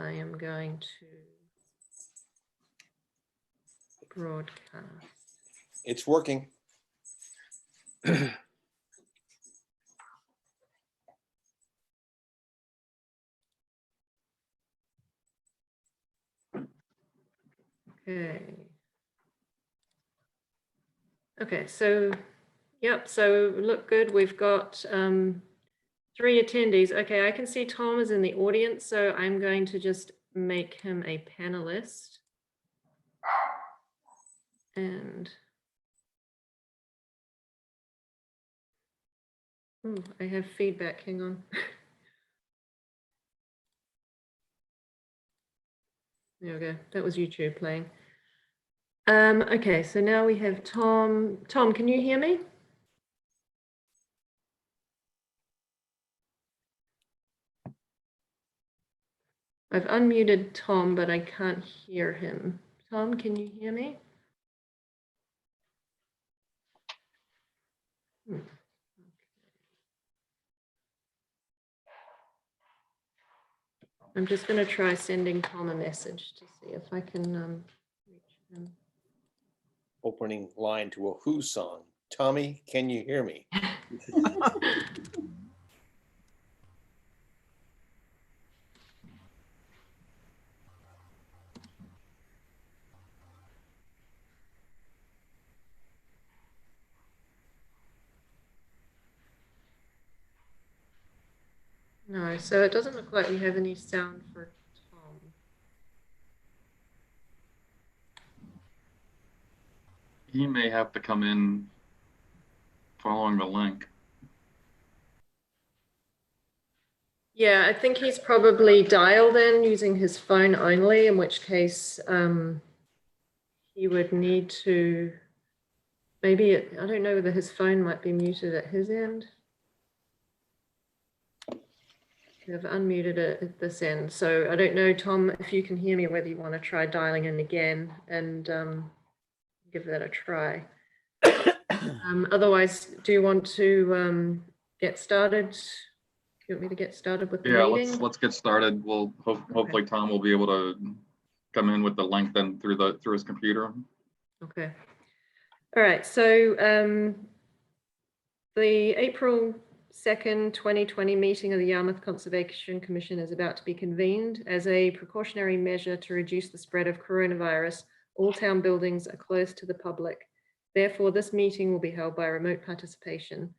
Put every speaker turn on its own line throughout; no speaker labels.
I am going to broadcast.
It's working.
Okay. Okay, so, yep, so look good. We've got 3 attendees. Okay, I can see Tom is in the audience, so I'm going to just make him a panelist. And oh, I have feedback, hang on. There we go, that was YouTube playing. Okay, so now we have Tom. Tom, can you hear me? I've unmuted Tom, but I can't hear him. Tom, can you hear me? I'm just going to try sending Tom a message to see if I can reach him.
Opening line to a Who song. Tommy, can you hear me?
No, so it doesn't look like we have any sound for Tom.
He may have to come in following the link.
Yeah, I think he's probably dialed in using his phone only, in which case he would need to, maybe, I don't know whether his phone might be muted at his end. I've unmuted it at this end. So I don't know, Tom, if you can hear me, whether you want to try dialing in again and give that a try. Otherwise, do you want to get started? Do you want me to get started with the meeting?
Let's get started. We'll hopefully Tom will be able to come in with the link then through his computer.
Okay. All right. So the April 2nd, 2020 meeting of the Yarmouth Conservation Commission is about to be convened. As a precautionary measure to reduce the spread of coronavirus, all town buildings are closed to the public. Therefore, this meeting will be held by remote participation.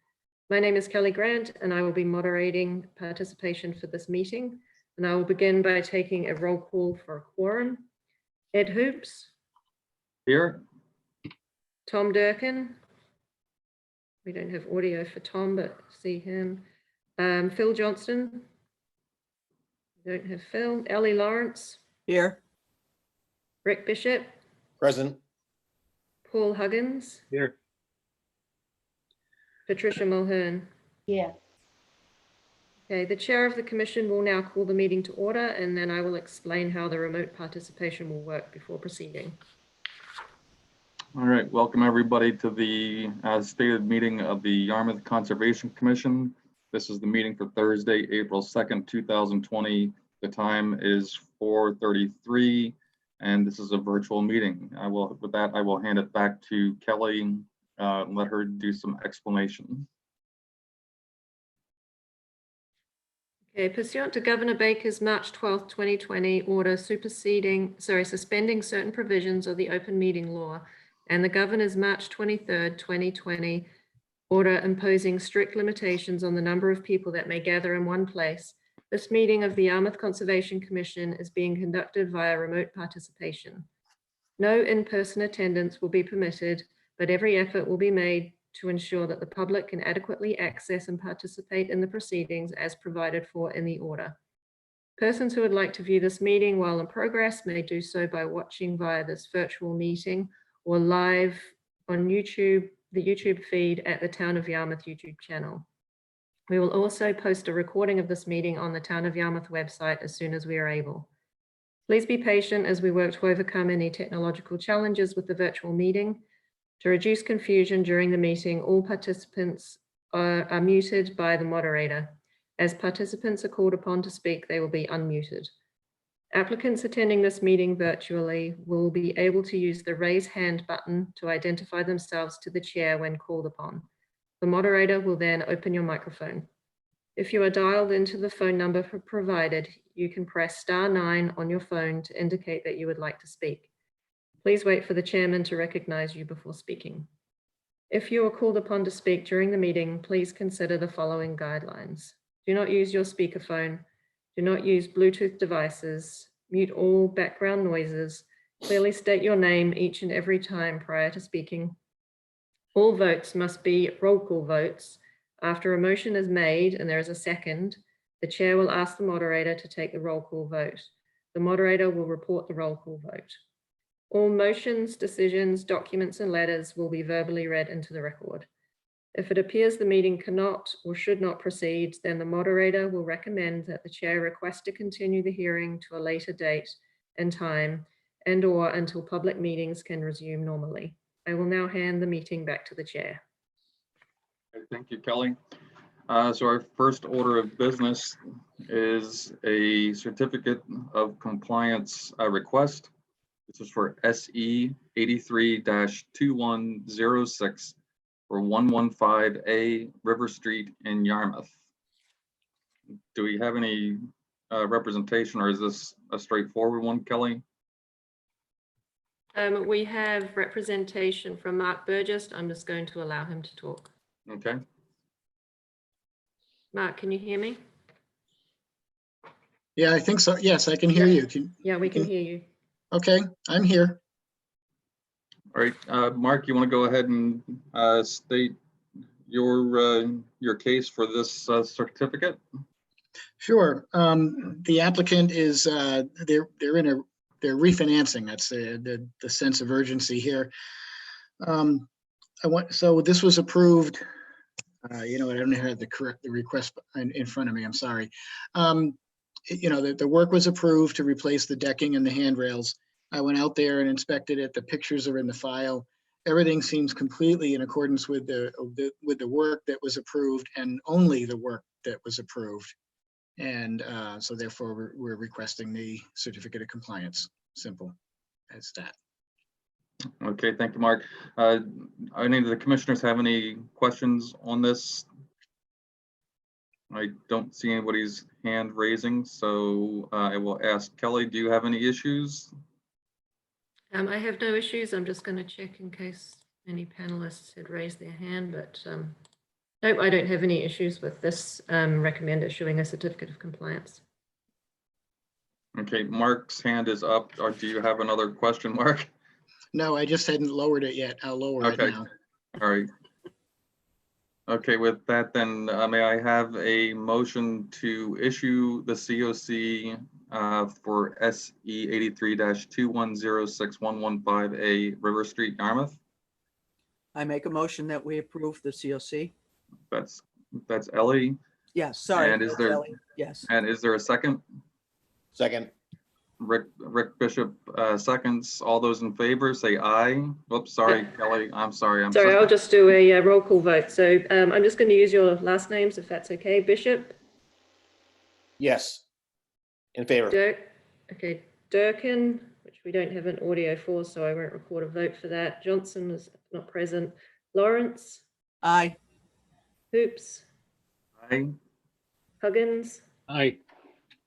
My name is Kelly Grant, and I will be moderating participation for this meeting. And I will begin by taking a roll call for a quorum. Ed Hoops.
Here.
Tom Durkin. We don't have audio for Tom, but see him. Phil Johnston. We don't have Phil. Ellie Lawrence.
Here.
Rick Bishop.
Present.
Paul Huggins.
Here.
Patricia Mulhern.
Yeah.
Okay, the chair of the commission will now call the meeting to order, and then I will explain how the remote participation will work before proceeding.
All right, welcome everybody to the as stated meeting of the Yarmouth Conservation Commission. This is the meeting for Thursday, April 2nd, 2020. The time is 4:33, and this is a virtual meeting. With that, I will hand it back to Kelly and let her do some explanation.
Okay, pursuant to Governor Baker's March 12th, 2020 order suspending certain provisions of the open meeting law, and the Governor's March 23rd, 2020 order imposing strict limitations on the number of people that may gather in one place, this meeting of the Yarmouth Conservation Commission is being conducted via remote participation. No in-person attendance will be permitted, but every effort will be made to ensure that the public can adequately access and participate in the proceedings as provided for in the order. Persons who would like to view this meeting while in progress may do so by watching via this virtual meeting or live on YouTube, the YouTube feed at the Town of Yarmouth YouTube channel. We will also post a recording of this meeting on the Town of Yarmouth website as soon as we are able. Please be patient as we work to overcome any technological challenges with the virtual meeting. To reduce confusion during the meeting, all participants are muted by the moderator. As participants are called upon to speak, they will be unmuted. Applicants attending this meeting virtually will be able to use the raise hand button to identify themselves to the chair when called upon. The moderator will then open your microphone. If you are dialed into the phone number provided, you can press *9 on your phone to indicate that you would like to speak. Please wait for the chairman to recognize you before speaking. If you are called upon to speak during the meeting, please consider the following guidelines. Do not use your speakerphone. Do not use Bluetooth devices. Mute all background noises. Clearly state your name each and every time prior to speaking. All votes must be roll call votes. After a motion is made and there is a second, the chair will ask the moderator to take the roll call vote. The moderator will report the roll call vote. All motions, decisions, documents, and letters will be verbally read into the record. If it appears the meeting cannot or should not proceed, then the moderator will recommend that the chair request to continue the hearing to a later date and time, and/or until public meetings can resume normally. I will now hand the meeting back to the chair.
Thank you, Kelly. So our first order of business is a certificate of compliance request. This is for SE 83-2106 for 115A River Street in Yarmouth. Do we have any representation, or is this a straightforward one, Kelly?
We have representation from Mark Burgess. I'm just going to allow him to talk.
Okay.
Mark, can you hear me?
Yeah, I think so. Yes, I can hear you.
Yeah, we can hear you.
Okay, I'm here.
All right, Mark, you want to go ahead and state your case for this certificate?
Sure. The applicant is they're refinancing. That's the sense of urgency here. So this was approved. You know, I don't have the request in front of me. I'm sorry. You know, the work was approved to replace the decking and the handrails. I went out there and inspected it. The pictures are in the file. Everything seems completely in accordance with the work that was approved, and only the work that was approved. And so therefore we're requesting the certificate of compliance. Simple as that.
Okay, thank you, Mark. Any of the commissioners have any questions on this? I don't see anybody's hand raising, so I will ask Kelly, do you have any issues?
I have no issues. I'm just going to check in case any panelists had raised their hand, but no, I don't have any issues with this. Recommend issuing a certificate of compliance.
Okay, Mark's hand is up. Or do you have another question, Mark?
No, I just hadn't lowered it yet. I'll lower it now.
All right. Okay, with that then, may I have a motion to issue the COC for SE 83-2106115A River Street, Yarmouth?
I make a motion that we approve the COC.
That's Ellie.
Yes, sorry.
And is there-
Ellie. Yes.
And is there a second?
Second.
Rick Bishop seconds. All those in favor say aye. Whoops, sorry, Kelly. I'm sorry.
Sorry, I'll just do a roll call vote. So I'm just going to use your last names if that's okay. Bishop?
Yes. In favor.
Dirk? Okay, Durkin, which we don't have an audio for, so I won't record a vote for that. Johnson is not present. Lawrence?
Aye.
Hoops?
Aye.
Huggins?
Aye.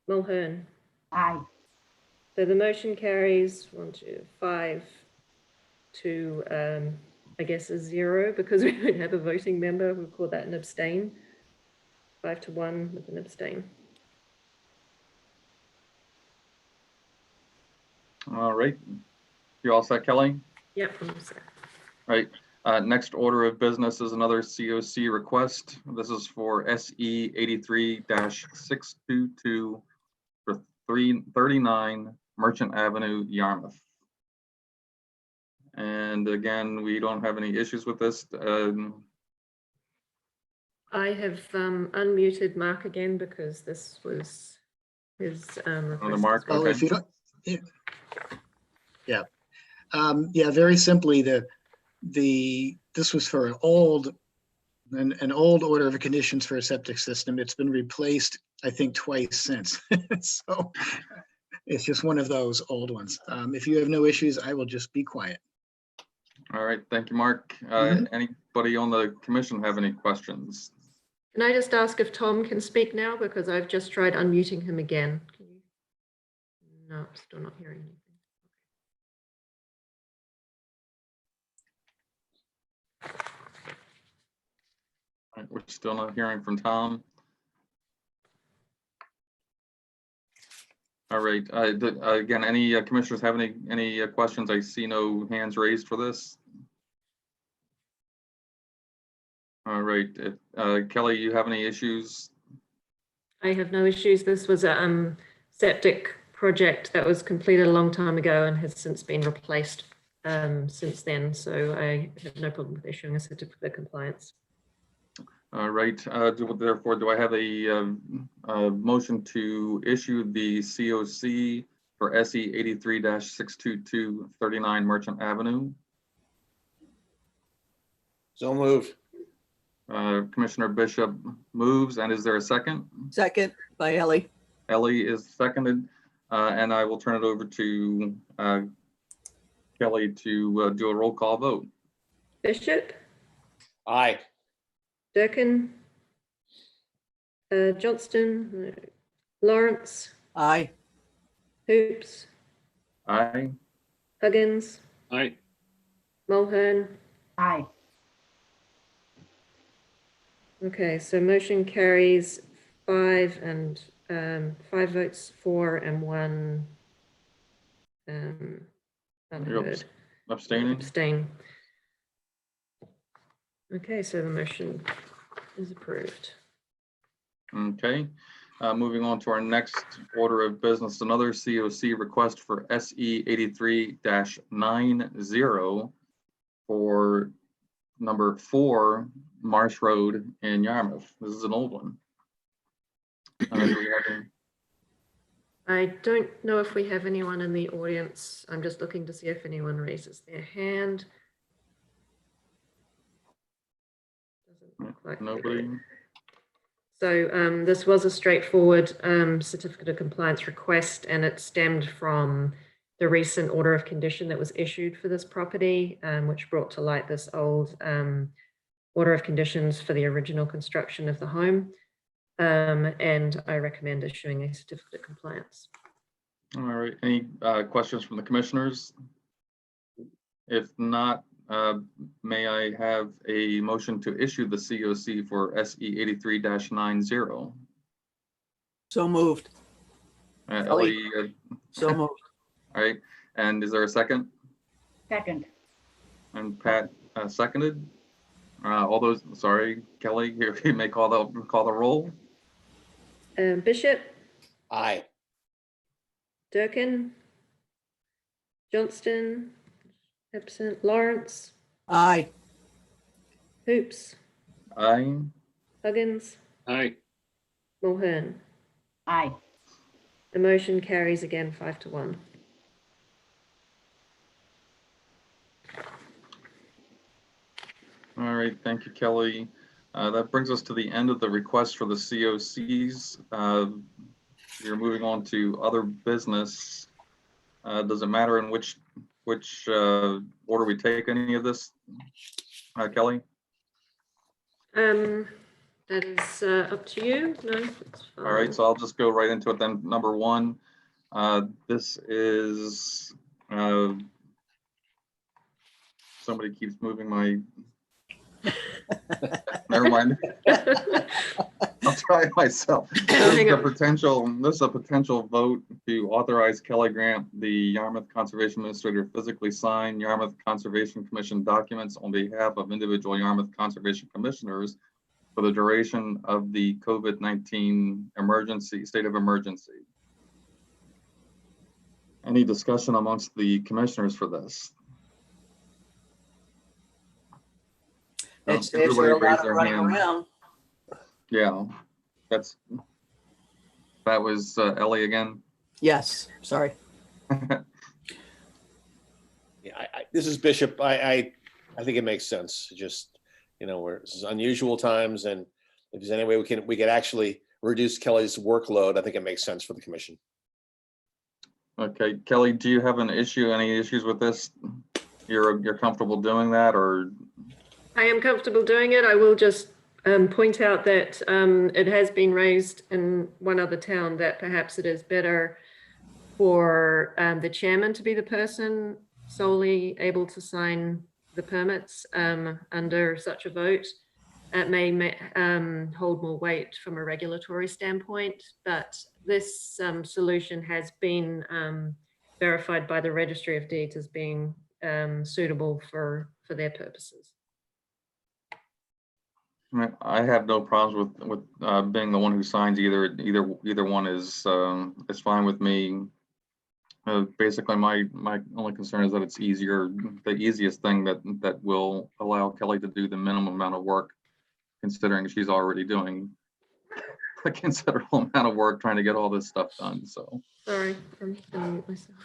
Mulhern?
Aye.
So the motion carries 5 to, I guess, a 0 because we don't have a voting member. We'll call that an abstain. 5 to 1 with an abstain.
All right. You all set, Kelly?
Yep, I'm set.
All right. Next order of business is another COC request. This is for SE 83-622 for 339 Merchant Avenue, Yarmouth. And again, we don't have any issues with this.
I have unmuted Mark again because this was his request.
Mark,
Oh,
okay.
if you don't, yeah. Yeah, very simply, this was for an old order of conditions for a septic system. It's been replaced, I think, twice since. So It's just one of those old ones. If you have no issues, I will just be quiet.
All right, thank you, Mark.
Mhm.
Anybody on the commission have any questions?
Can I just ask if Tom can speak now? Because I've just tried unmuting him again. Can you? No, still not hearing anything.
All right, we're still not hearing from Tom. All right, again, any commissioners have any questions? I see no hands raised for this. All right, Kelly, you have any issues?
I have no issues. This was a septic project that was completed a long time ago and has since been replaced since then. So I have no problem with issuing a certificate of compliance.
All right, therefore, do I have a motion to issue the COC for SE 83-622 39 Merchant Avenue?
So moved.
Commissioner Bishop moves, and is there a second?
Second by Ellie.
Ellie is seconded, and I will turn it over to Kelly to do a roll call vote.
Bishop,
Aye.
Durkin, Johnston, Lawrence,
Aye.
Hoops,
Aye.
Huggins,
Aye.
Mulhern.
Aye.
Okay, so motion carries 5 votes for and 1 unheard.
Abstaining?
Abstain. Okay, so the motion is approved.
Okay, moving on to our next order of business, another COC request for SE 83-90 for number 4 Marsh Road in Yarmouth. This is an old one. Do we have any?
I don't know if we have anyone in the audience. I'm just looking to see if anyone raises their hand. Doesn't look like we do.
Nobody?
So this was a straightforward certificate of compliance request, and it stemmed from the recent order of condition that was issued for this property, which brought to light this old order of conditions for the original construction of the home. And I recommend issuing a certificate of compliance.
All right, any questions from the commissioners? If not, may I have a motion to issue the COC for SE 83-90?
So moved.
Ellie,
So moved.
all right, and is there a second?
Second.
And Pat seconded. All those, sorry, Kelly, you may call the roll.
Bishop,
Aye.
Durkin, Johnston, absent, Lawrence,
Aye.
Hoops,
Aye.
Huggins,
Aye.
Mulhern.
Aye.
The motion carries again 5-1.
All right, thank you, Kelly. That brings us to the end of the request for the COCs. We're moving on to other business. Does it matter in which order we take any of this, Kelly?
That is up to you. No, it's fine.
All right, so I'll just go right into it then. Number 1, this is, somebody keeps moving my, never mind. I'll try it myself. This is a potential vote to authorize Kelly Grant, the Yarmouth Conservation Administrator, physically sign Yarmouth Conservation Commission documents on behalf of individual Yarmouth Conservation Commissioners for the duration of the COVID-19 state of emergency. Any discussion amongst the commissioners for this?
It saves her a lot of running around.
Yeah, that was Ellie again.
Yes, sorry.
Yeah, this is Bishop. I think it makes sense. Just, this is unusual times, and if there's any way we could actually reduce Kelly's workload, I think it makes sense for the commission.
Okay, Kelly, do you have any issues with this? You're comfortable doing that, or?
I am comfortable doing it. I will just point out that it has been raised in one other town that perhaps it is better for the chairman to be the person solely able to sign the permits under such a vote. It may hold more weight from a regulatory standpoint, but this solution has been verified by the Registry of Deeds as being suitable for their purposes.
I have no problems with being the one who signs either one is fine with me. Basically, my only concern is that it's the easiest thing that will allow Kelly to do the minimum amount of work, considering she's already doing a considerable amount of work trying to get all this stuff done. So
Sorry, I'm gonna mute myself.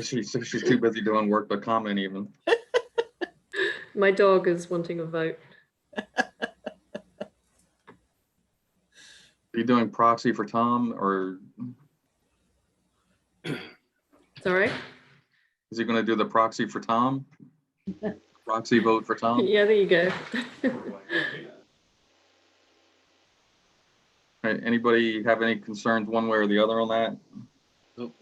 she's too busy doing work to comment even.
My dog is wanting a vote.
Are you doing proxy for Tom, or
Sorry?
is he going to do the proxy for Tom? Proxy vote for Tom?
Yeah, there you go.
All right, anybody have any concerns one way or the other on that?
Nope.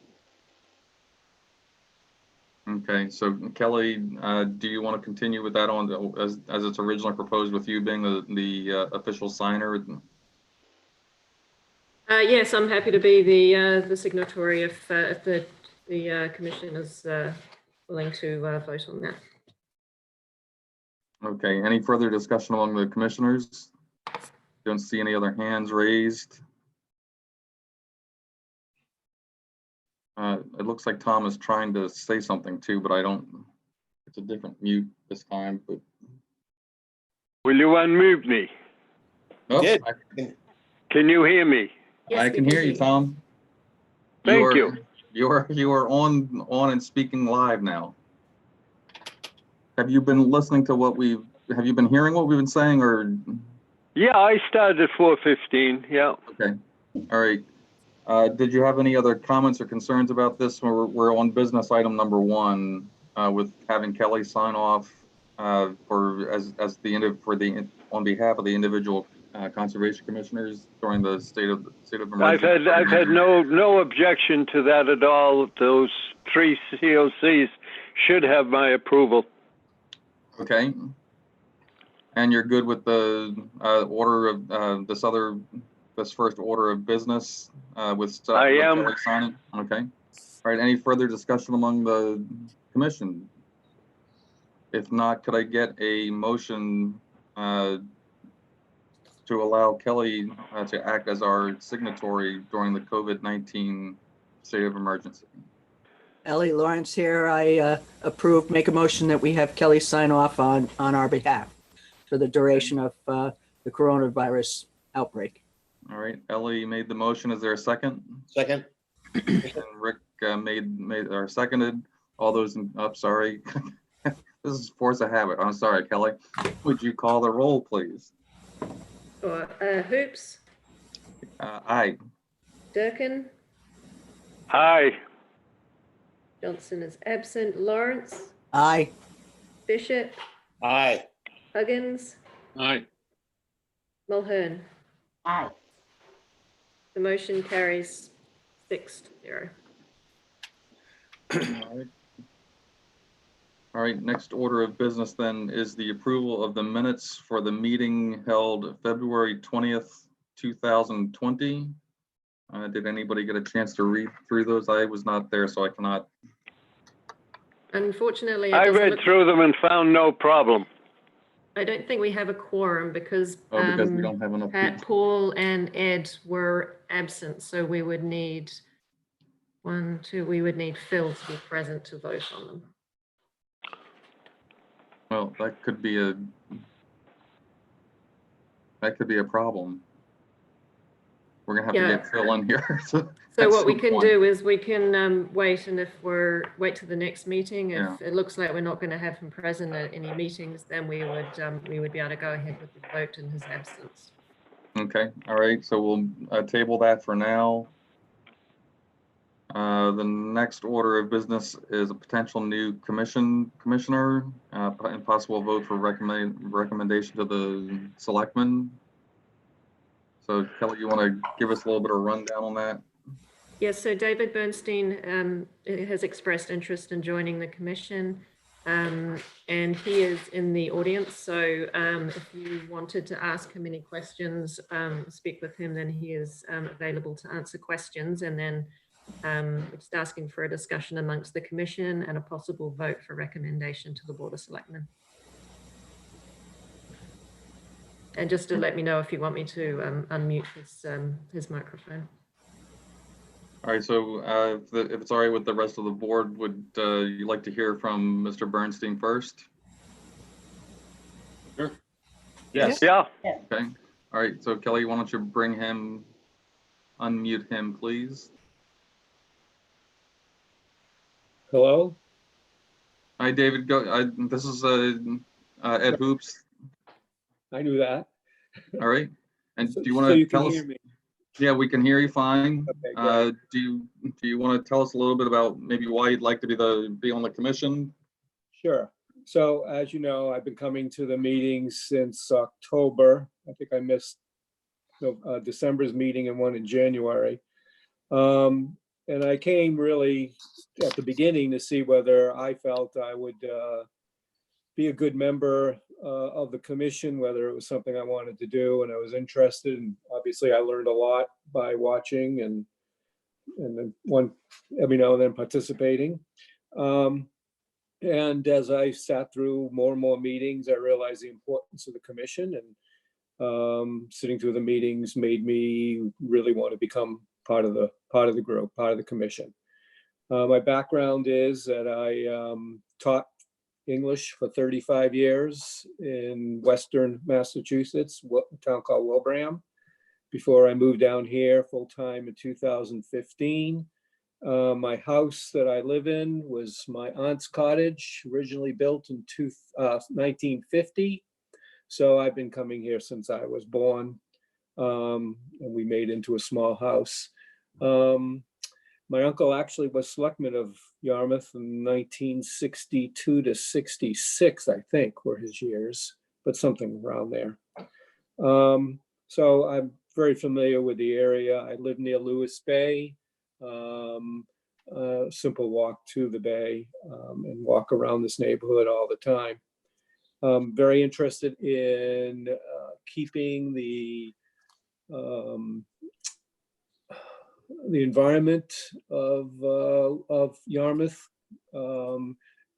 Okay, so Kelly, do you want to continue with that on as it's originally proposed, with you being the official signer?
Yes, I'm happy to be the signatory if the commission is willing to vote on that.
Okay, any further discussion among the commissioners? Don't see any other hands raised. It looks like Tom is trying to say something too, but it's a different mute this time, but.
Will you unmute me?
Oh,
did.
Can you hear me?
Yes,
I
we
can hear you, Tom.
Thank you.
You are on and speaking live now. Have you been listening to have you been hearing what we've been saying, or?
Yeah, I started at 4:15. Yeah.
Okay, all right. Did you have any other comments or concerns about this? We're on business item number 1 with having Kelly sign off on behalf of the individual conservation commissioners during the state of emergency.
I've had no objection to that at all. Those 3 COCs should have my approval.
Okay. And you're good with the order of this first order of business with stuff?
I am.
Kelly sign it? Okay. All right. Any further discussion among the commission? If not, could I get a motion to allow Kelly to act as our signatory during the COVID-19 state of emergency?
Ellie Lawrence here. I make a motion that we have Kelly sign off on our behalf for the duration of the coronavirus outbreak.
All right, Ellie made the motion. Is there a second?
Second.
And Rick made or seconded. All those sorry. This is force of habit. I'm sorry, Kelly. Would you call the roll, please?
Sure. Hoops,
Aye.
Durkin,
Aye.
Johnson is absent. Lawrence,
Aye.
Bishop,
Aye.
Huggins,
Aye.
Mulhern.
Aye.
The motion carries 6-0.
All right, next order of business then is the approval of the minutes for the meeting held February 20th, 2020. Did anybody get a chance to read through those? I was not there, so I cannot.
Unfortunately, it
I
doesn't
read
look-
through them and found no problem.
I don't think we have a quorum because
Because we don't have enough
Pat,
people.
Paul, and Ed were absent, so we would need we would need Phil to be present to vote on them.
Well, that could be a problem. We're gonna have to
Yeah.
get Phil in here.
So
at
what we
some
can
point.
do is we can wait, and if wait to the next meeting. If
Yeah.
it looks like we're not going to have him present at any meetings, then we would be able to go ahead with the vote in his absence.
Okay, all right, so we'll table that for now. The next order of business is a potential new commissioner, and possible vote for recommendation to the selectmen. So Kelly, you want to give us a little bit of rundown on that?
Yes, so David Bernstein has expressed interest in joining the commission, and he is in the audience. So if you wanted to ask him any questions, speak with him, then he is available to answer questions. And then just asking for a discussion amongst the commission and a possible vote for recommendation to the Board of Selectmen. And just to let me know if you want me to unmute his microphone.
All right, so if it's all right with the rest of the board, would you like to hear from Mr. Bernstein first?
Yes.
Yeah,
Okay, all right, so Kelly, why don't you unmute him, please?
Hello?
Hi, David, this is Ed Hoops,
I knew that.
all right? And
So
do you want
so
to
you can
tell us?
hear me.
Yeah, we can hear you fine.
Okay, great.
Do you want to tell us a little bit about maybe why you'd like to be on the commission?
Sure. So as you know, I've been coming to the meetings since October. I think I missed December's meeting and one in January. And I came really at the beginning to see whether I felt I would be a good member of the commission, whether it was something I wanted to do, and I was interested. And obviously I learned a lot by watching and then every now and then participating. And as I sat through more and more meetings, I realized the importance of the commission, and sitting through the meetings made me really want to become part of the group, part of the commission. My background is that I taught English for 35 years in Western Massachusetts, a town called Wilbraham, before I moved down here full-time in 2015. My house that I live in was my aunt's cottage, originally built in 1950. So I've been coming here since I was born, and we made into a small house. My uncle actually was selectman of Yarmouth in 1962 to 66, I think, were his years, but something around there. So I'm very familiar with the area. I live near Lewis Bay. Simple walk to the bay, and walk around this neighborhood all the time. Very interested in keeping the environment of Yarmouth,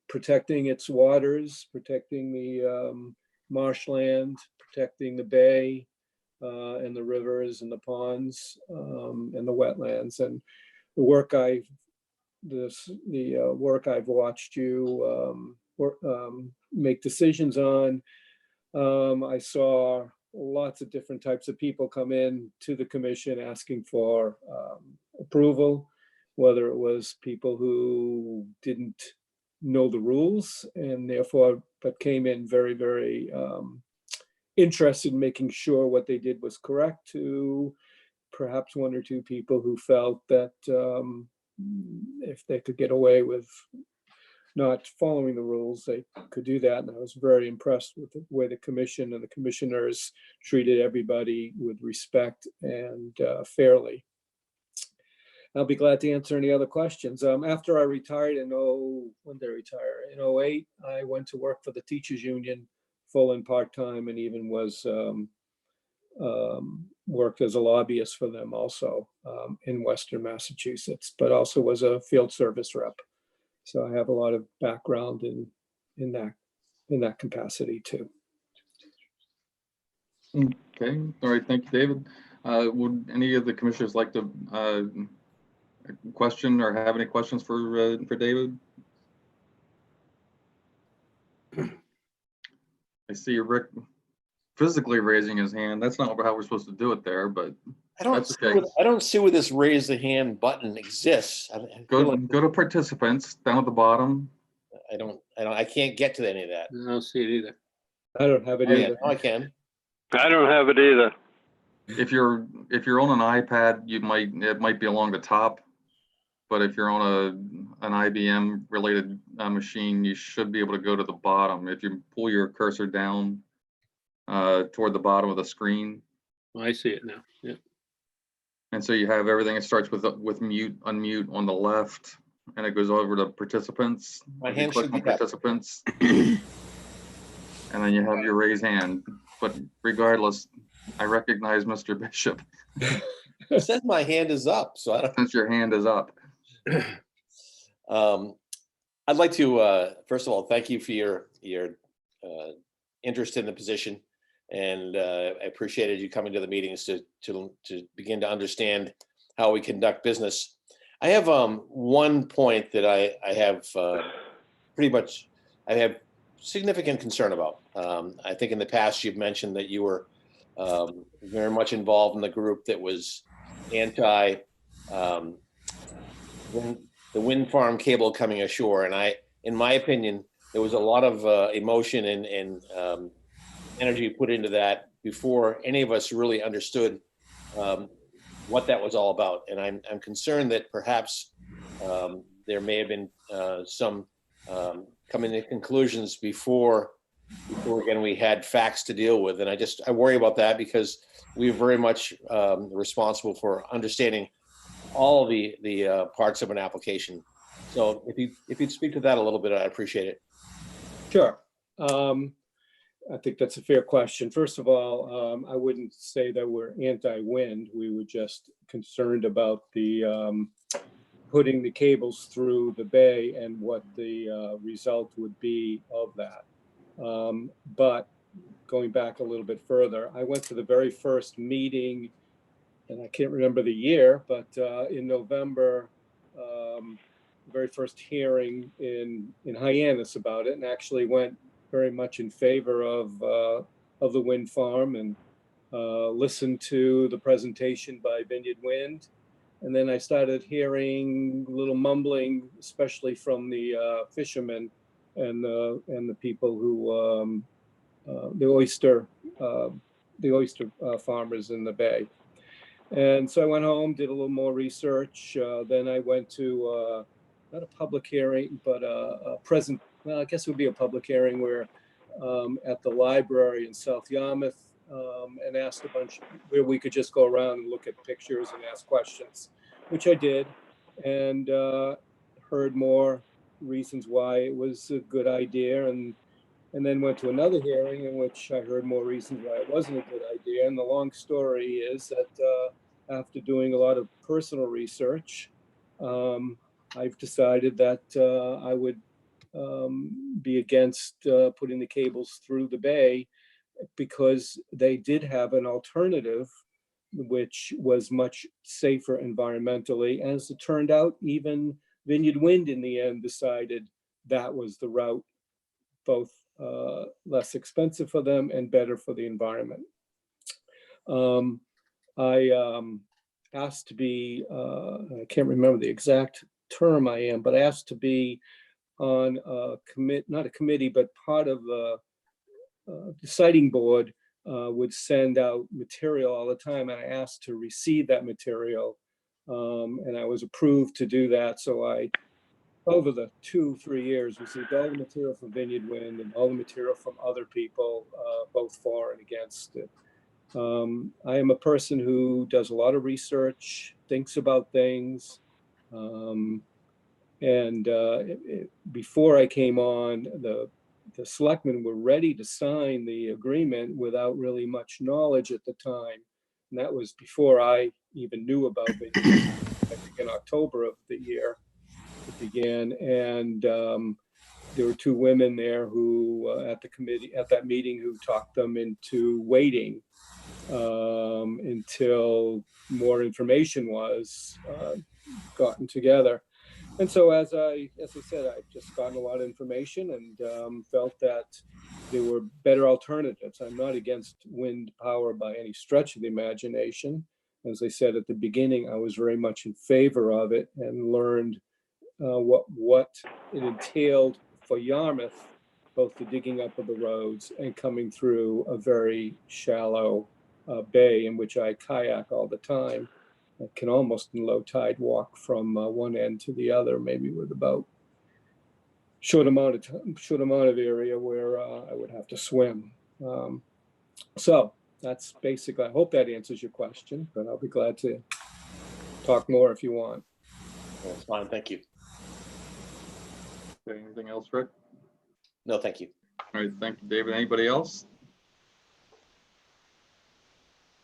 protecting its waters, protecting the marshland, protecting the bay, and the rivers and the ponds, and the wetlands. And the work I've watched you make decisions on, I saw lots of different types of people come in to the commission asking for approval, whether it was people who didn't know the rules and therefore, but came in very, very interested in making sure what they did was correct, to perhaps one or two people who felt that if they could get away with not following the rules, they could do that. And I was very impressed with the way the commission and the commissioners treated everybody with respect and fairly. I'll be glad to answer any other questions. After I retired when did I retire? In 2008, I went to work for the teachers union full and part-time, and even was worked as a lobbyist for them also in Western Massachusetts, but also was a field service rep. So I have a lot of background in that capacity too.
Okay, all right, thank you, David. Would any of the commissioners like to question or have any questions for David? I see Rick physically raising his hand. That's not how we're supposed to do it there, but
I don't
that's
see
okay.
I don't see where this raise the hand button exists. I feel like
Go to participants down at the bottom.
I can't get to any of that.
I don't see it either.
I don't have it
Oh, yeah,
either.
now I can.
I don't have it either.
If you're on an iPad, it might be along the top. But if you're on an IBM related machine, you should be able to go to the bottom. If you pull your cursor down toward the bottom of the screen.
I see it now. Yeah.
And so you have everything. It starts with mute, unmute on the left, and it goes over to participants.
My
If you
hand
click
should be
on
up.
participants, and then you have your raise hand. But regardless, I recognize Mr. Bishop
It says my hand is up, so I don't.
since your hand is up.
I'd like to first of all thank you for your interest in the position, and I appreciated you coming to the meetings to begin to understand how we conduct business. I have one point that I have I have significant concern about. I think in the past you've mentioned that you were very much involved in the group that was anti the wind farm cable coming ashore, and in my opinion, there was a lot of emotion and energy put into that before any of us really understood what that was all about. And I'm concerned that perhaps there may have been some coming to conclusions before again we had facts to deal with, and I worry about that because we're very much responsible for understanding all the parts of an application. So if you'd speak to that a little bit, I'd appreciate it.
Sure. I think that's a fair question. First of all, I wouldn't say that we're anti-wind. We were just concerned about the putting the cables through the bay and what the result would be of that. But going back a little bit further, I went to the very first meeting, and I can't remember the year, but in November, the very first hearing in Hyannis about it, and actually went very much in favor of the wind farm, and listened to the presentation by Vineyard Wind. And then I started hearing a little mumbling, especially from the fishermen and the people who the oyster farmers in the bay. And so I went home, did a little more research. Then I went to not a public hearing, but I guess it would be a public hearing where at the library in South Yarmouth, and asked a bunch where we could just go around and look at pictures and ask questions, which I did, and heard more reasons why it was a good idea, and then went to another hearing in which I heard more reasons why it wasn't a good idea. And the long story is that after doing a lot of personal research, I've decided that I would be against putting the cables through the bay, because they did have an alternative which was much safer environmentally. As it turned out, even Vineyard Wind in the end decided that was the route, both less expensive for them and better for the environment. I asked to be, I can't remember the exact term I am, but I asked to be on a not a committee, but part of the siting board would send out material all the time, and I asked to receive that material, and I was approved to do that. So I, over the 2-3 years, received all the material from Vineyard Wind and all the material from other people, both for and against it. I am a person who does a lot of research, thinks about things, and before I came on, the selectmen were ready to sign the agreement without really much knowledge at the time. And that was before I even knew about it. I think in October of the year it began. And there were 2 women there who at that meeting, who talked them into waiting until more information was gotten together. And so as I said, I've just gotten a lot of information and felt that there were better alternatives. I'm not against wind power by any stretch of the imagination. As I said at the beginning, I was very much in favor of it, and learned what it entailed for Yarmouth, both the digging up of the roads and coming through a very shallow bay in which I kayak all the time. I can almost in low tide walk from one end to the other, maybe with about short amount of area where I would have to swim. So that's basically, I hope that answers your question, but I'll be glad to talk more if you want.
That's fine, thank you.
Okay, anything else, Rick?
No, thank you.
All right, thank you, David. Anybody else?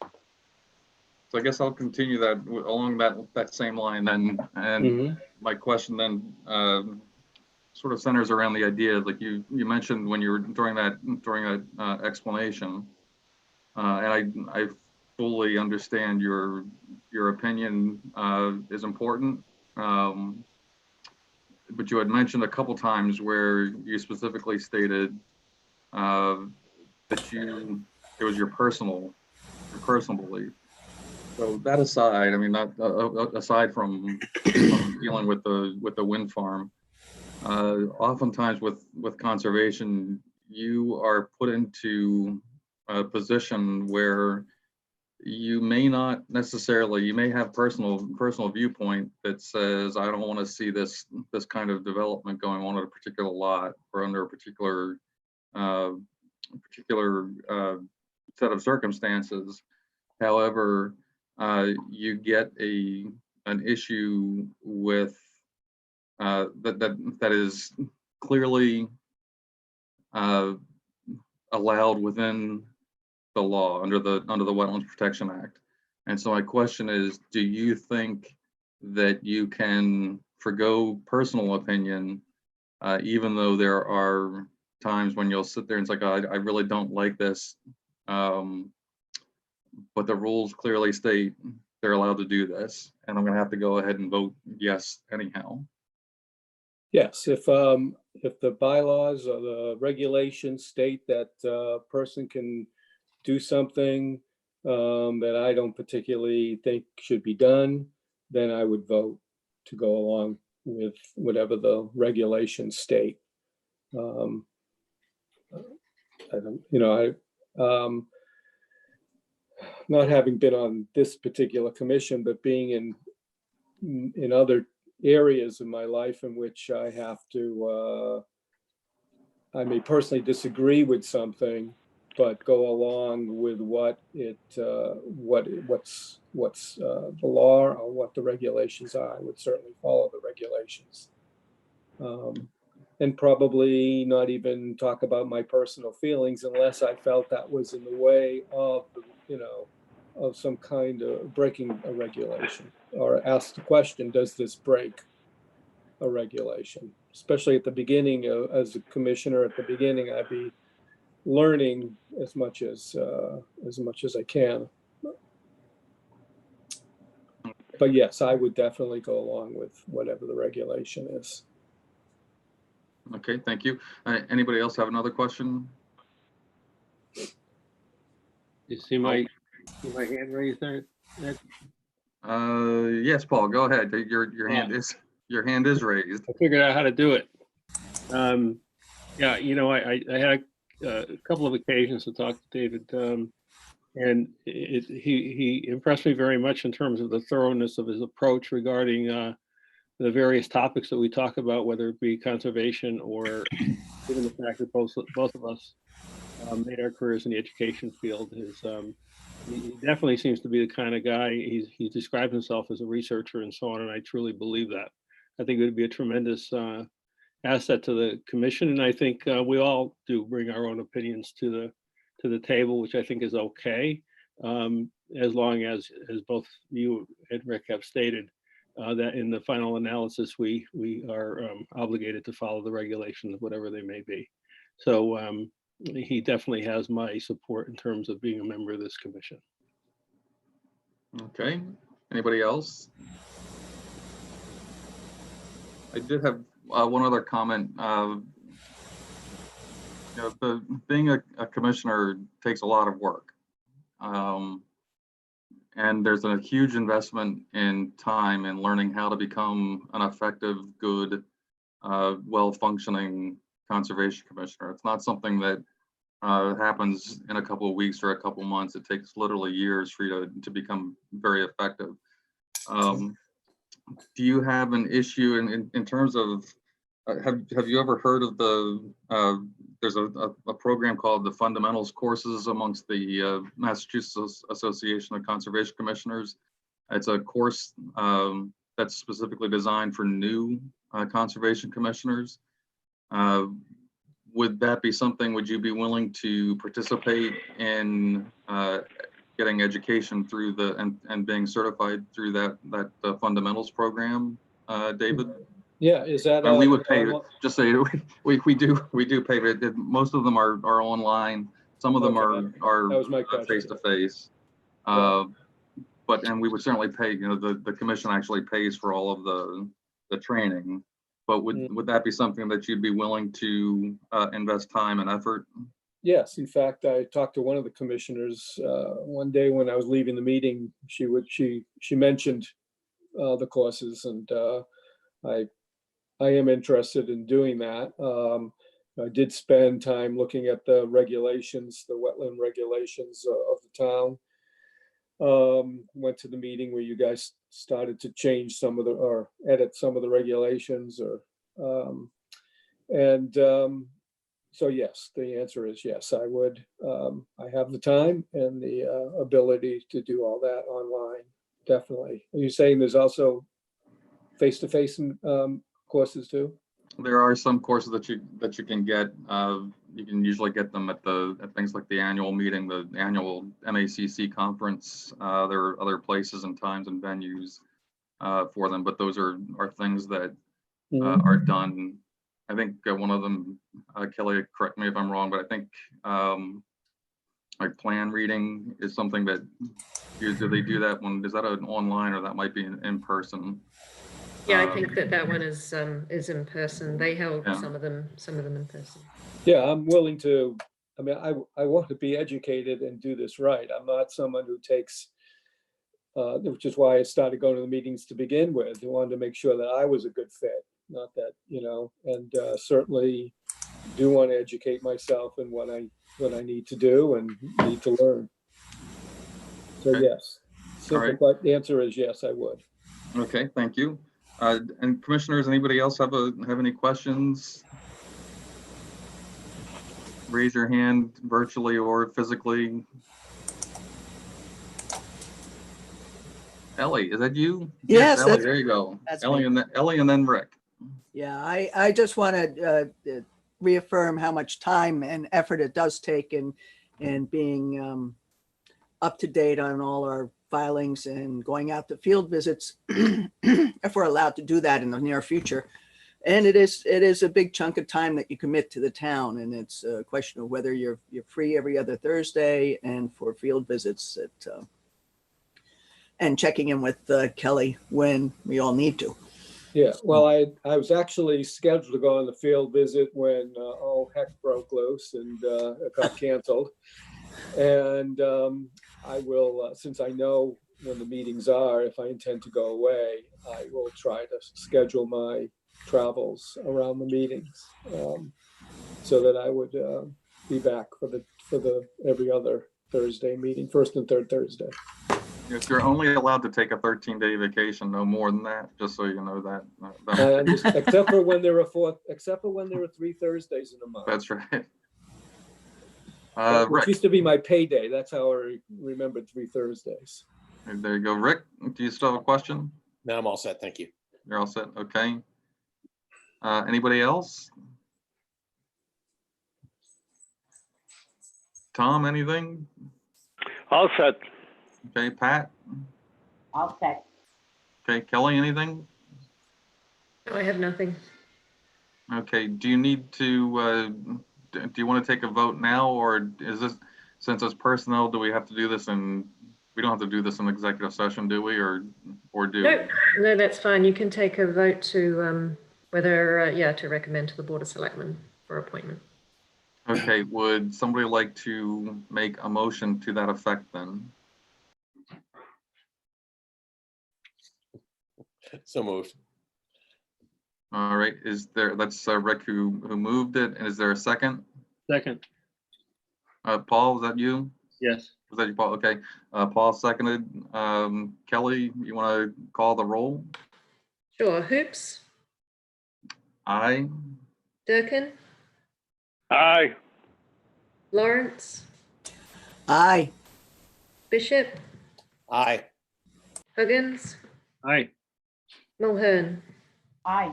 So I guess I'll continue that along that same line then. And my question then sort of centers around the idea, like you mentioned when you were during that explanation, and I fully understand your opinion is important. But you had mentioned a couple times where you specifically stated that it was your personal belief. So that aside, I mean, not aside from dealing with the wind farm, oftentimes with conservation, you are put into a position where you may not necessarily, you may have personal viewpoint that says, I don't want to see this kind of development going on at a particular lot or under a particular set of circumstances. However, you get an issue with that is clearly allowed within the law under the Wetlands Protection Act. And so my question is, do you think that you can forgo personal opinion, even though there are times when you'll sit there and it's like, I really don't like this, but the rules clearly state they're allowed to do this, and I'm going to have to go ahead and vote yes anyhow?
Yes, if the bylaws or the regulations state that a person can do something that I don't particularly think should be done, then I would vote to go along with whatever the regulations state. I don't, not having been on this particular commission, but being in other areas of my life in which I have to, I may personally disagree with something, but go along with what's the law or what the regulations are. I would certainly follow the regulations, and probably not even talk about my personal feelings unless I felt that was in the way of, of some kind of breaking a regulation, or ask the question, does this break a regulation? Especially at the beginning, as a commissioner, at the beginning, I'd be learning as much as I can. But yes, I would definitely go along with whatever the regulation is.
Okay, thank you. Anybody else have another question?
You see my hand raised there? Ed?
Yes, Paul, go ahead. Your hand is raised.
I figured out how to do it. Yeah, I had a couple of occasions to talk to David, and he impressed me very much in terms of the thoroughness of his approach regarding the various topics that we talk about, whether it be conservation or given the fact that both of us made our careers in the education field. He definitely seems to be the kind of guy, he describes himself as a researcher and so on, and I truly believe that. I think it would be a tremendous asset to the commission, and I think we all do bring our own opinions to the table, which I think is okay, as long as both you and Rick have stated, that in the final analysis we are obligated to follow the regulations, whatever they may be. So he definitely has my support in terms of being a member of this commission.
Okay, anybody else? I did have one other comment. Being a commissioner takes a lot of work. And there's a huge investment in time in learning how to become an effective, good, well-functioning conservation commissioner. It's not something that happens in a couple of weeks or a couple of months. It takes literally years for you to become very effective. Do you have an issue in terms of, have you ever heard of there's a program called the Fundamentals Courses amongst the Massachusetts Association of Conservation Commissioners? It's a course that's specifically designed for new conservation commissioners. Would that be something, would you be willing to participate in getting education through and being certified through that fundamentals program, David?
Yeah, is that?
And we would pay, just say we do pay, but most of them are online. Some of them
Okay,
are
that was my question.
face to face. And we would certainly pay, the commission actually pays for all of the training. But would that be something that you'd be willing to invest time and effort?
Yes, in fact, I talked to one of the commissioners one day when I was leaving the meeting. She mentioned the courses, and I am interested in doing that. I did spend time looking at the regulations, the wetland regulations of the town. Went to the meeting where you guys started to change some of or edit some of the regulations, so yes, the answer is yes, I would. I have the time and the ability to do all that online, definitely. Are you saying there's also face-to-face courses too?
There are some courses that you can get. You can usually get them at things like the annual meeting, the annual MACC conference. There are other places and times and venues for them, but those are things that are done. I think one of them, Kelly, correct me if I'm wrong, but I think like plan reading is something that do they do that one? Is that an online or that might be in person?
Yeah, I think that one is in person. They held some of them in person.
Yeah, I'm willing to. I mean, I want to be educated and do this right. I'm not someone who takes, which is why I started going to the meetings to begin with. I wanted to make sure that I was a good fit, not that, and certainly do want to educate myself in what I need to do and need to learn. So
Okay.
yes, simple,
right.
but the answer is yes, I would.
Okay, thank you. And commissioners, anybody else have any questions? Raise your hand virtually or physically. Ellie, is that you?
Yes,
Ellie,
that's-
there you go.
that's
Ellie
me.
and then Rick.
Yeah, I just want to reaffirm how much time and effort it does take in being up to date on all our filings and going out to field visits, if we're allowed to do that in the near future. And it is a big chunk of time that you commit to the town, and it's a question of whether you're free every other Thursday and for field visits and checking in with Kelly when we all need to.
Yeah, well, I was actually scheduled to go on the field visit when all heck broke loose and it got canceled. And I will, since I know when the meetings are, if I intend to go away, I will try to schedule my travels around the meetings so that I would be back for the every other Thursday meeting, first and third Thursday.
Yes, you're only allowed to take a 13-day vacation, no more than that, just so you know that.
Except for when there were 3 Thursdays in a month.
That's right.
Which
Rick,
used to be my payday. That's how I remembered 3 Thursdays.
there you go. Rick, do you still have a question?
No, I'm all set. Thank you.
You're all set. Okay. Anybody else? Tom, anything?
All set.
Okay, Pat?
All set.
Okay, Kelly, anything?
No, I have nothing.
Okay, do you need to, do you want to take a vote now, or is this, since it's personnel, do we have to do this we don't have to do this in executive session, do we, or do?
No, that's fine. You can take a vote to whether, to recommend to the Board of Selectmen for appointment.
Okay, would somebody like to make a motion to that effect then?
So moved.
All right, that's Rick who moved it, and is there a second?
Second.
Paul, was that you?
Yes.
Was that you, Paul? Okay. Paul seconded. Kelly, you want to call the roll?
Sure. Hoops,
Aye.
Durkin,
Aye.
Lawrence,
Aye.
Bishop,
Aye.
Huggins,
Aye.
Mulhern.
Aye.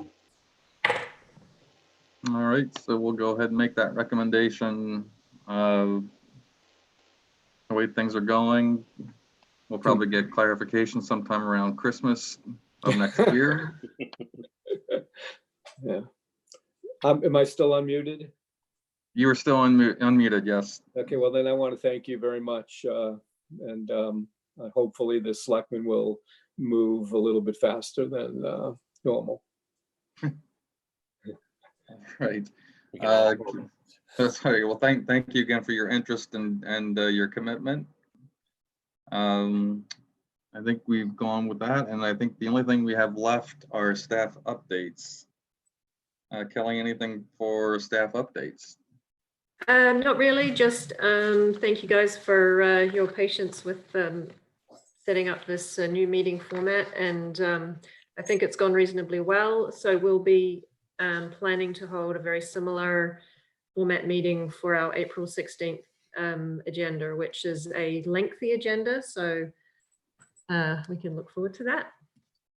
All right, so we'll go ahead and make that recommendation. The way things are going, we'll probably get clarification sometime around Christmas of next year.
Yeah. Am I still unmuted?
You are still unmuted, yes.
Okay, well then I want to thank you very much. And hopefully the selectmen will move a little bit faster than normal.
Right.
We can all vote.
Sorry. Well, thank you again for your interest and your commitment. I think we've gone with that, and I think the only thing we have left are staff updates. Kelly, anything for staff updates?
Not really, just thank you guys for your patience with setting up this new meeting format, and I think it's gone reasonably well. So we'll be planning to hold a very similar format meeting for our April 16th agenda, which is a lengthy agenda. So we can look forward to that.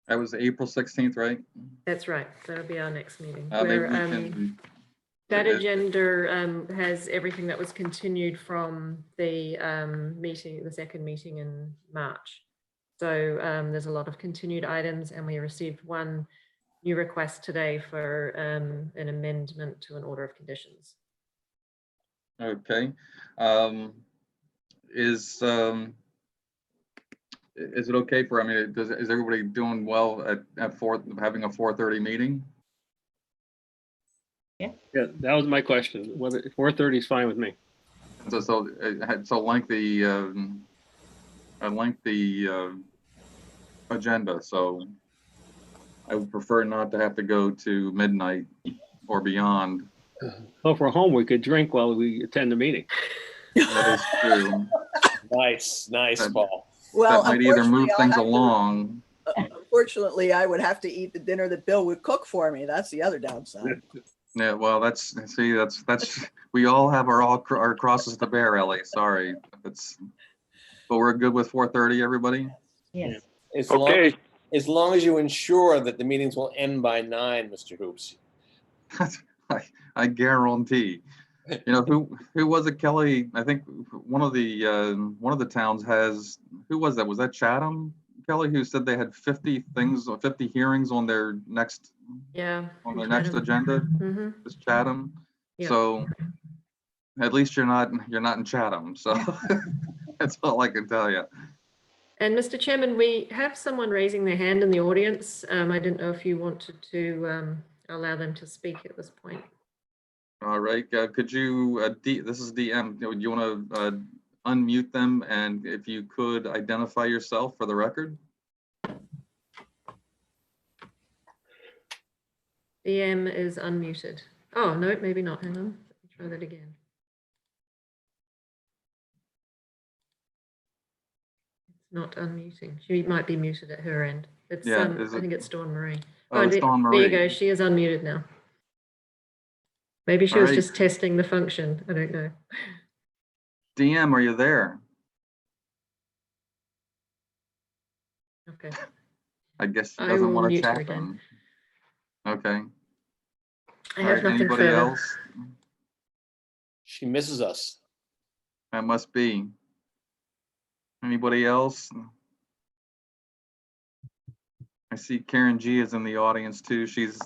That was April 16th, right?
That's right. That'll be our next meeting.
Maybe
where,
we can.
that agenda has everything that was continued from the meeting, the second meeting in March. So there's a lot of continued items, and we received one new request today for an amendment to an order of conditions.
Okay. Is it okay for, I mean, is everybody doing well at having a 4:30 meeting?
Yeah, that was my question. Whether 4:30 is fine with me.
So it had so lengthy, a lengthy agenda. So I would prefer not to have to go to midnight or beyond.
Well, if we're home, we could drink while we attend the meeting.
That is true.
Nice, Paul.
Well,
That might either move
unfortunately, I'll
things
have to-
along.
Unfortunately, I would have to eat the dinner that Bill would cook for me. That's the other downside.
Yeah, well, that's we all have our crosses to bear, Ellie. Sorry, but we're good with 4:30, everybody.
Yes.
Okay.
As long as you ensure that the meetings will end by 9, Mr. Hoops.
I guarantee. You know, who was it, Kelly? I think one of the towns has, who was that? Was that Chatham, Kelly, who said they had 50 hearings on their next agenda?
Mm-hmm.
It's Chatham.
Yeah.
So at least you're not in Chatham. So that's all I can tell you.
And Mr. Chairman, we have someone raising their hand in the audience. I didn't know if you wanted to allow them to speak at this point.
All right, could you, this is DM, do you want to unmute them, and if you could identify yourself for the record?
DM is unmuted. Oh, no, maybe not. Hang on. Let me try that again. It's not unmuting. She might be muted at her end. It's
Yeah,
I think it's Dawn Marie.
Oh, it's Dawn
There you
Marie.
go. She is unmuted now. Maybe she
All
was
right.
just testing the function. I don't know.
DM, are you there?
Okay.
I guess she
I
doesn't
will
want to
mute her
chat
again.
then. Okay.
I
All
have
right,
nothing
anybody
further.
else?
She misses us.
That must be. Anybody else? I see Karen G is in the audience too. Is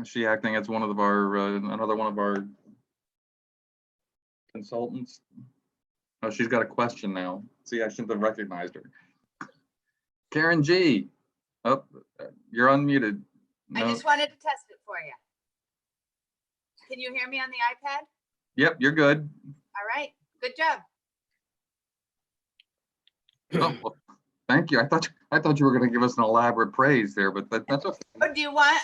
she acting as one of our, another one of our consultants? Oh, she's got a question now. See, I shouldn't have recognized her. Karen G. Oh, you're unmuted.
I
No.
just wanted to test it for you. Can you hear me on the iPad?
Yep, you're good.
All right, good job.
Oh, well, thank you. I thought you were going to give us an elaborate praise there, but that's okay.
Oh, do you want,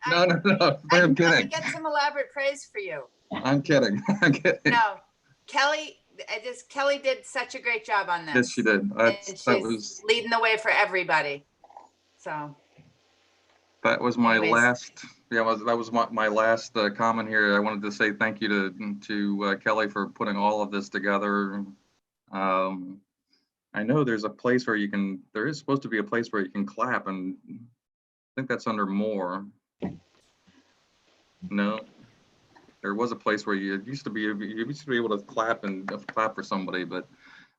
No.
I
I'm
can
kidding.
get some elaborate praise for you.
I'm kidding. I'm kidding.
No, Kelly Kelly did such a great job on this.
Yes, she did.
And
That
she's
was,
leading the way for everybody. So,
that was my
Anyways.
last, yeah, that was my last comment here. I wanted to say thank you to Kelly for putting all of this together. I know there's a place where there is supposed to be a place where you can clap, and I think that's under more. No, there was a place where you used to be able to clap and clap for somebody, but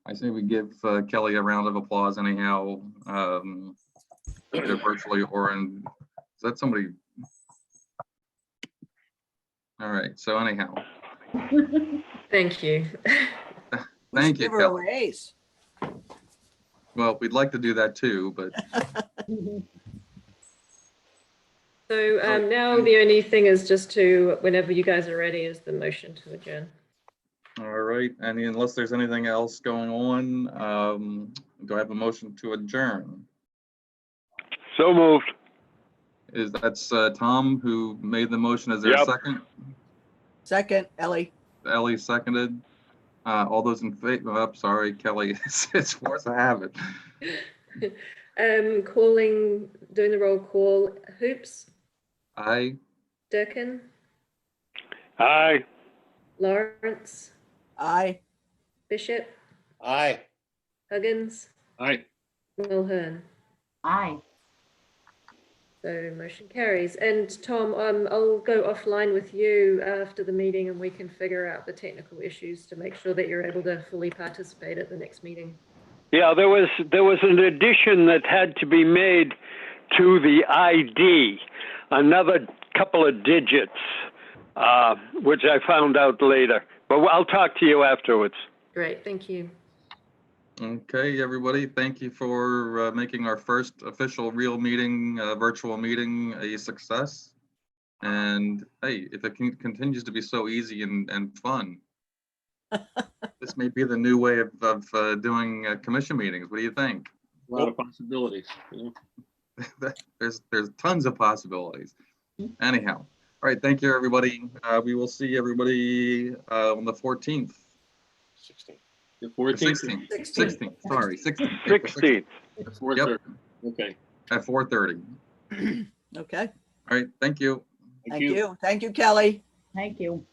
I say we give Kelly a round of applause anyhow, either virtually or in, is that somebody? All right, so anyhow,
Thank you.
thank you,
Give her a
Kelly.
raise.
Well, we'd like to do that too, but
So now the only thing is just to, whenever you guys are ready, is the motion to adjourn.
all right, and unless there's anything else going on, do I have a motion to adjourn?
So moved.
That's Tom who made the motion. Is there a
Yep.
second?
Second, Ellie.
Ellie seconded. All those in favor, sorry, Kelly, it's force of habit.
Doing the roll call. Hoops,
Aye.
Durkin,
Aye.
Lawrence,
Aye.
Bishop,
Aye.
Huggins,
Aye.
Mulhern.
Aye.
So motion carries. And Tom, I'll go offline with you after the meeting and we can figure out the technical issues to make sure that you're able to fully participate at the next meeting.
Yeah, there was an addition that had to be made to the ID, another couple of digits, which I found out later. But I'll talk to you afterwards.
Great, thank you.
Okay, everybody, thank you for making our first official real meeting, virtual meeting, a success. And hey, if it continues to be so easy and fun, this may be the new way of doing commission meetings. What do you think?
A lot of possibilities.
There's tons of possibilities. Anyhow, all right, thank you, everybody. We will see everybody on the 14th.
16.
The
Or
14th.
16th, sorry, 16th.
16th.
At 4:30. Okay.
At 4:30.
Okay.
All right, thank you.
Thank you. Thank you, Kelly.
Thank you.